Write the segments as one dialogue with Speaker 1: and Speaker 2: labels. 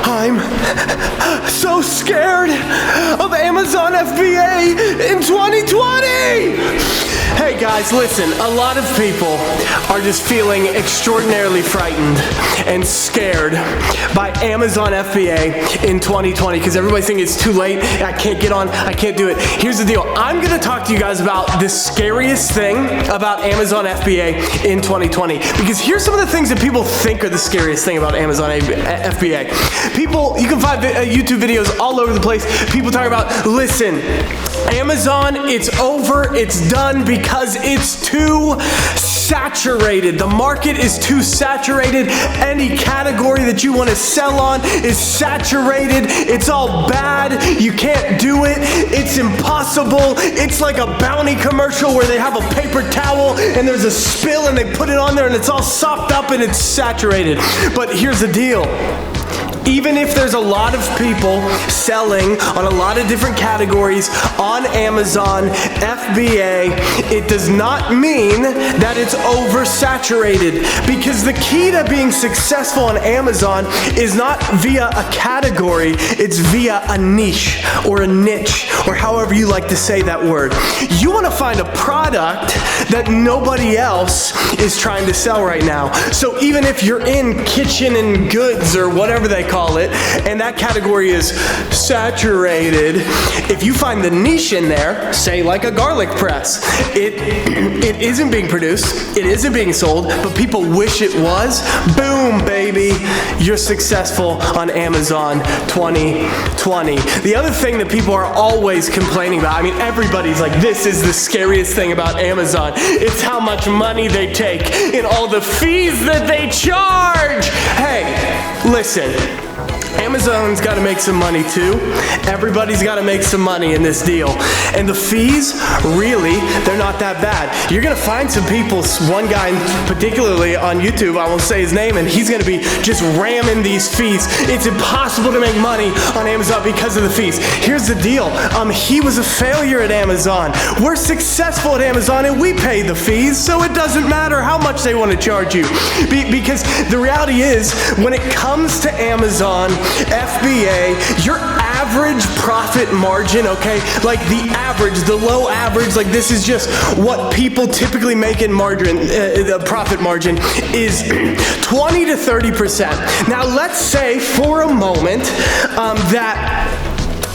Speaker 1: I'm so scared of Amazon FBA in 2020. Hey guys, listen, a lot of people are just feeling extraordinarily frightened and scared by Amazon FBA in 2020 because everybody's thinking it's too late, I can't get on, I can't do it. Here's the deal, I'm gonna talk to you guys about the scariest thing about Amazon FBA in 2020 because here's some of the things that people think are the scariest thing about Amazon FBA. People, you can find YouTube videos all over the place, people talking about, listen, Amazon, it's over, it's done because it's too saturated. The market is too saturated. Any category that you want to sell on is saturated. It's all bad. You can't do it. It's impossible. It's like a bounty commercial where they have a paper towel and there's a spill and they put it on there and it's all sopped up and it's saturated. But here's the deal. Even if there's a lot of people selling on a lot of different categories on Amazon FBA, it does not mean that it's oversaturated because the key to being successful on Amazon is not via a category, it's via a niche or a niche or however you like to say that word. You want to find a product that nobody else is trying to sell right now. So even if you're in kitchen and goods or whatever they call it, and that category is saturated, if you find the niche in there, say like a garlic press, it isn't being produced, it isn't being sold, but people wish it was, boom, baby, you're successful on Amazon 2020. The other thing that people are always complaining about, I mean, everybody's like, this is the scariest thing about Amazon. It's how much money they take and all the fees that they charge. Hey, listen. Amazon's got to make some money too. Everybody's got to make some money in this deal. And the fees, really, they're not that bad. You're going to find some people, one guy particularly on YouTube, I won't say his name, and he's going to be just ramming these fees. It's impossible to make money on Amazon because of the fees. Here's the deal. He was a failure at Amazon. We're successful at Amazon and we pay the fees, so it doesn't matter how much they want to charge you. Because the reality is, when it comes to Amazon FBA, your average profit margin, okay, like the average, the low average, like this is just what people typically make in margin, the profit margin is 20 to 30%. Now let's say for a moment that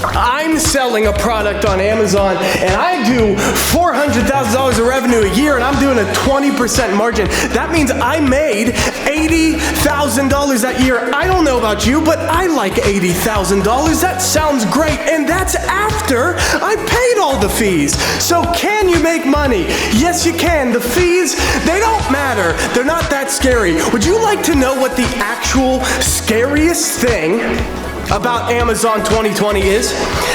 Speaker 1: I'm selling a product on Amazon and I do $400,000 of revenue a year and I'm doing a 20% margin. That means I made $80,000 that year. I don't know about you, but I like $80,000. That sounds great, and that's after I paid all the fees. So can you make money? Yes, you can. The fees, they don't matter. They're not that scary. Would you like to know what the actual scariest thing about Amazon 2020 is?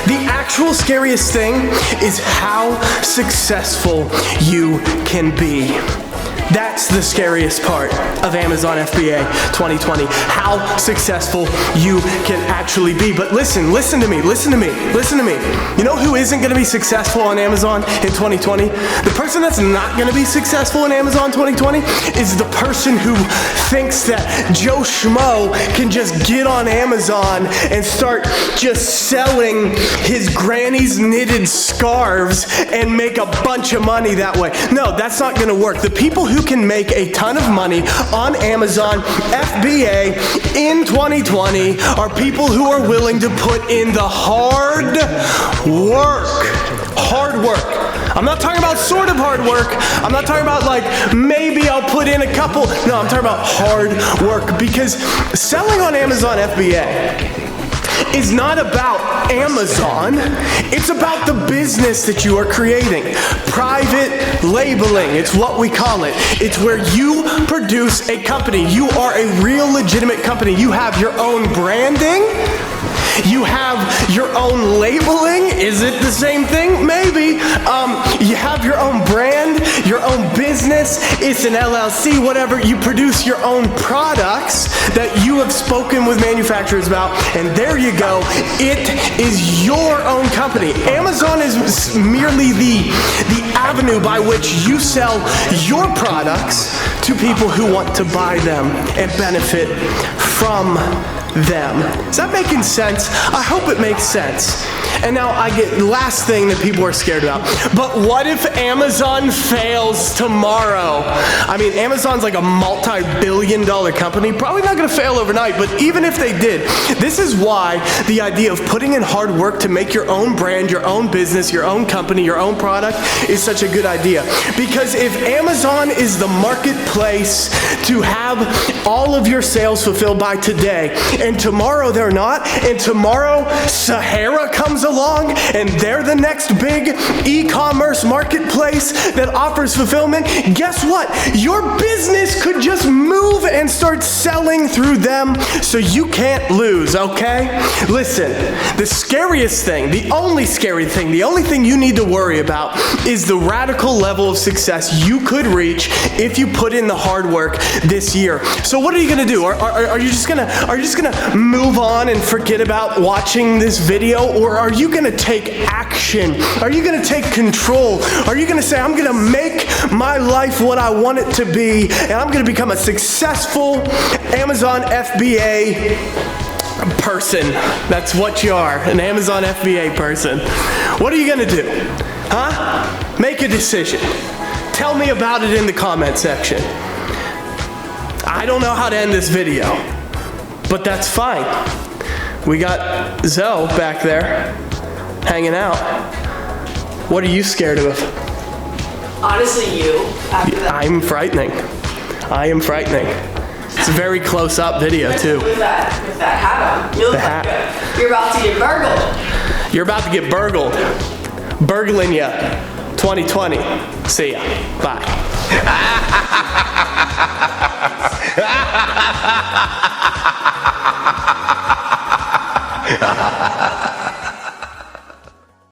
Speaker 1: The actual scariest thing is how successful you can be. That's the scariest part of Amazon FBA 2020, how successful you can actually be. But listen to me. You know who isn't going to be successful on Amazon in 2020? The person that's not going to be successful in Amazon 2020 is the person who thinks that Joe Schmo can just get on Amazon and start just selling his granny's knitted scarves and make a bunch of money that way. No, that's not going to work. The people who can make a ton of money on Amazon FBA in 2020 are people who are willing to put in the hard work. Hard work. I'm not talking about sort of hard work. I'm not talking about like maybe I'll put in a couple. No, I'm talking about hard work, because selling on Amazon FBA is not about Amazon, it's about the business that you are creating. Private labeling, it's what we call it. It's where you produce a company. You are a real legitimate company. You have your own branding. You have your own labeling. Is it the same thing? Maybe. You have your own brand, your own business. It's an LLC, whatever. You produce your own products that you have spoken with manufacturers about, and there you go. It is your own company. Amazon is merely the avenue by which you sell your products to people who want to buy them and benefit from them. Is that making sense? I hope it makes sense. And now I get the last thing that people are scared about. But what if Amazon fails tomorrow? I mean, Amazon's like a multi-billion-dollar company. Probably not going to fail overnight, but even if they did, this is why the idea of putting in hard work to make your own brand, your own business, your own company, your own product is such a good idea. Because if Amazon is the marketplace to have all of your sales fulfilled by today, and tomorrow they're not, and tomorrow Sahara comes along and they're the next big e-commerce marketplace that offers fulfillment, guess what? Your business could just move and start selling through them, so you can't lose, okay? Listen, the scariest thing, the only scary thing, the only thing you need to worry about is the radical level of success you could reach if you put in the hard work this year. So what are you gonna do? Are you just gonna move on and forget about watching this video, or are you gonna take action? Are you gonna take control? Are you gonna say, I'm gonna make my life what I want it to be, and I'm gonna become a successful Amazon FBA person? That's what you are, an Amazon FBA person. What are you gonna do? Huh? Make a decision. Tell me about it in the comment section. I don't know how to end this video, but that's fine. We got Zoe back there hanging out. What are you scared of?
Speaker 2: Honestly, you. After that.
Speaker 1: I'm frightening. I am frightening. It's a very close-up video too.
Speaker 2: With that hat on, you look like you're about to get burgled.
Speaker 1: You're about to get burgled. Burgling ya. 2020. See ya. Bye.